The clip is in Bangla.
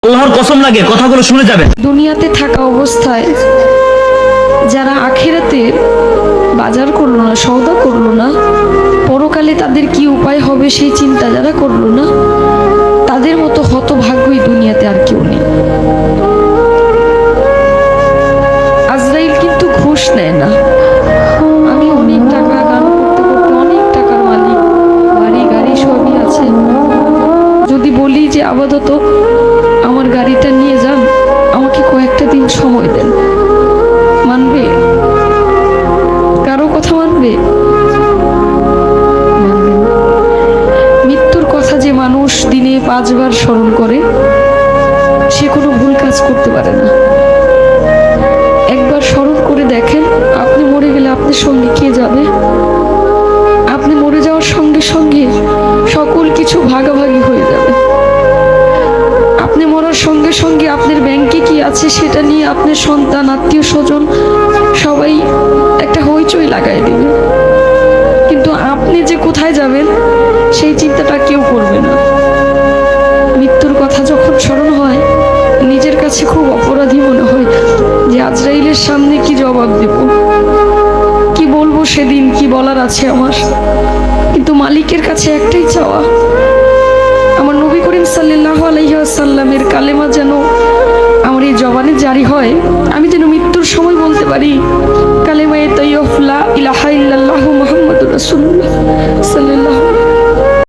আল্লাহর কসম লাগে কথাগুলো শুনে যাবেন। দুনিয়াতে থাকা অবস্থায় যারা আখিরাতে বাজার করলো না, সওদা করলো না, পরকালে তাদের কি উপায় হবে সেই চিন্তা যারা করলো না, তাদের মতো হতভাগ্যই দুনিয়াতে আর কেউ নেই। আজরাইল কিন্তু ঘুষ নেয় না। আমি অনেক টাকা গান করতে করতে অনেক টাকার মালিক, বাড়ি গাড়ি সবই আছে, যদি বলি যে আপাতত আমার গাড়িটা নিয়ে যান, আমাকে কয়েকটা দিন সময় দেন, মানবে? কারো কথা মানবে? মানবে না। মৃত্যুর কথা যে মানুষ দিনে 5 বার স্মরণ করে, সে কোনো ভুল কাজ করতে পারে না। একবার স্মরণ করে দেখেন, আপনি মরে গেলে আপনার সঙ্গে কে যাবে? আপনি মরে যাওয়ার সঙ্গে সঙ্গে সকল কিছু ভাগাভাগি হয়ে যাবে। আপনি মরার সঙ্গে সঙ্গে আপনার ব্যাংকে কি আছে সেটা নিয়ে আপনার সন্তান, আত্মীয় স্বজন সবাই একটা হইচই লাগাই দিবে, কিন্তু আপনি যে কোথায় যাবেন সেই চিন্তাটা কেউ করবে না। মৃত্যুর কথা যখন স্মরণ হয়, নিজের কাছে খুব অপরাধী মনে হয় যে আজরাইলের সামনে কি জবাব দেব, কি বলবো সেদিন, কি বলার আছে আমার। কিন্তু মালিকের কাছে একটাই চাওয়া, আমার নবী করিম সাল্লাল্লাহু আলাইহি ওয়াসাল্লামের কালেমা যেন আমার এই জবানে জারি হয়, আমি যেন মৃত্যুর সময় বলতে পারি কালেমায়ে তাইয়্যিবা লা ইলাহা ইল্লাল্লাহু মুহাম্মাদুর রাসূলুল্লাহ সাল্লাল্লাহু